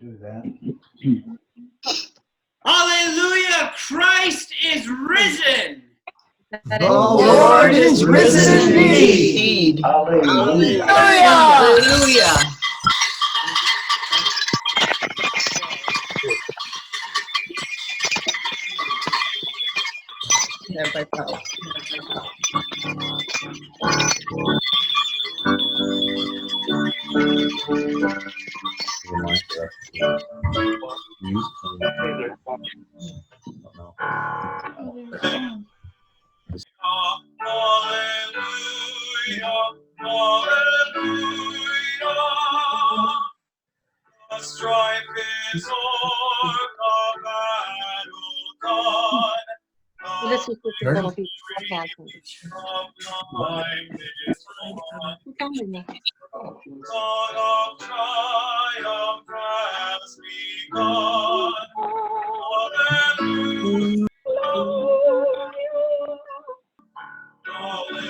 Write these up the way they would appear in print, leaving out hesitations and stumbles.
Do that. Hallelujah! Christ is risen! The Lord is risen indeed. Hallelujah. Hallelujah. The strife is o'er, the battle gone. This is just a little piece of Of life is won. Song of triumph has begun. Hallelujah. Hallelujah.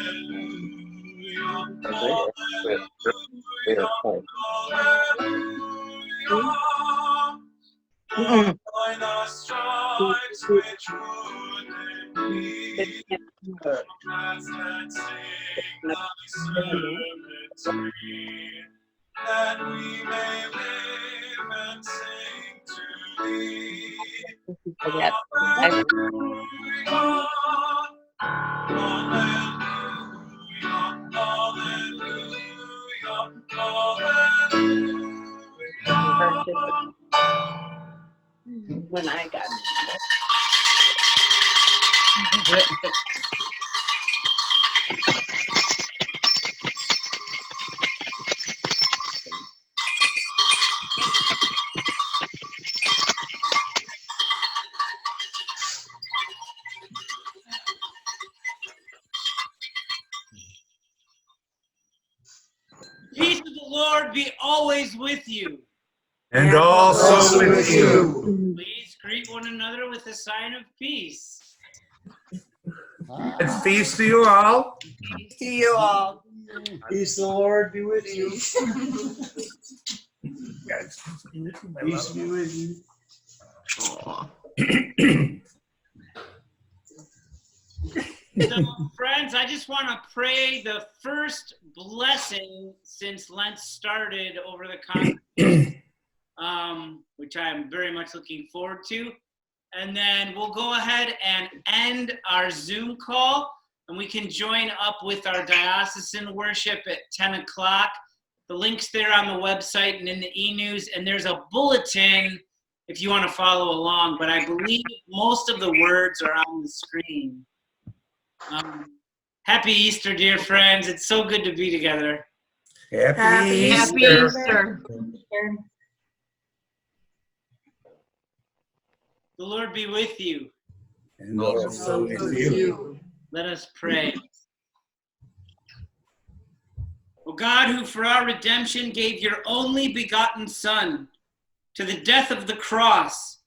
By the stripes which would be, rest and sing thy servants free, that we may live and sing to thee. Hallelujah. when I got Peace of the Lord be always with you. And also with you. Please greet one another with a sign of peace. And peace to you all. Peace to you all. Peace the Lord be with you. Guys, Peace be with you. So, friends, I just want to pray the first blessing since Lent started over the congregation, which I'm very much looking forward to. And then we'll go ahead and end our Zoom call, and we can join up with our diocesan worship at 10 o'clock. The link's there on the website and in the e-news, and there's a bulletin if you want to follow along, but I believe most of the words are on the screen. Happy Easter, dear friends. It's so good to be together. Happy Happy Easter. Easter. The Lord be with you. And also with you. Let us pray. O God, who for our redemption gave your only begotten Son to the death of the cross,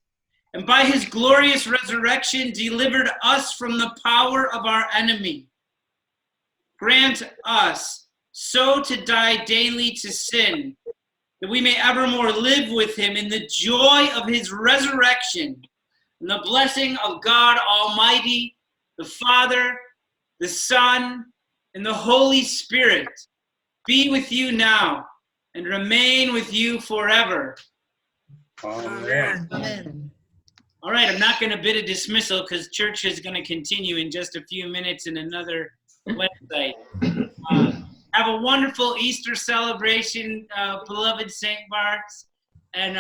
and by his glorious resurrection delivered us from the power of our enemy, grant us so to die daily to sin, that we may evermore live with him in the joy of his resurrection, and the blessing of God Almighty, the Father, the Son, and the Holy Spirit be with you now and remain with you forever. Amen. Amen. All right, I'm not going to bid a dismissal because church is going to continue in just a few minutes in another website. Have a wonderful Easter celebration, beloved St. Bart's, and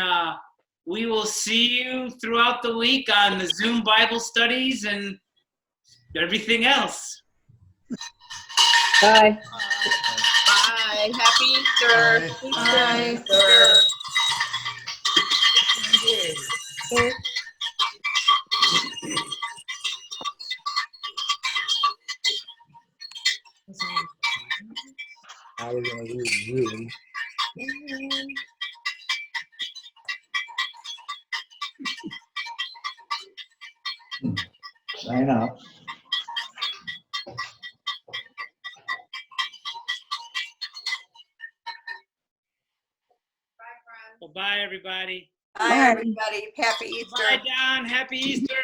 we will see you throughout the week on the Zoom Bible studies and everything else. Bye. Bye. Happy Easter. Bye. I was going to read you. Sign up. Bye-bye. Bye, everybody. Bye, everybody. Happy Bye, Easter. Don. Happy Easter.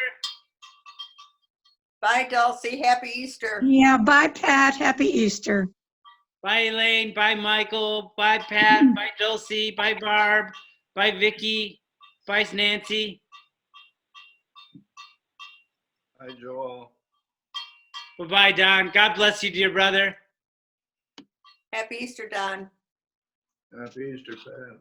Bye, Dulcie. Happy Easter. Yeah, bye, Pat. Happy Easter. Bye, Elaine. Bye, Michael. Bye, Pat. Bye, Dulcie. Bye, Barb. Bye, Vicky. Bye, Nancy. Hi, Joel. Bye-bye, Don. God bless you, dear brother. Happy Easter, Don. Happy Easter, Pat.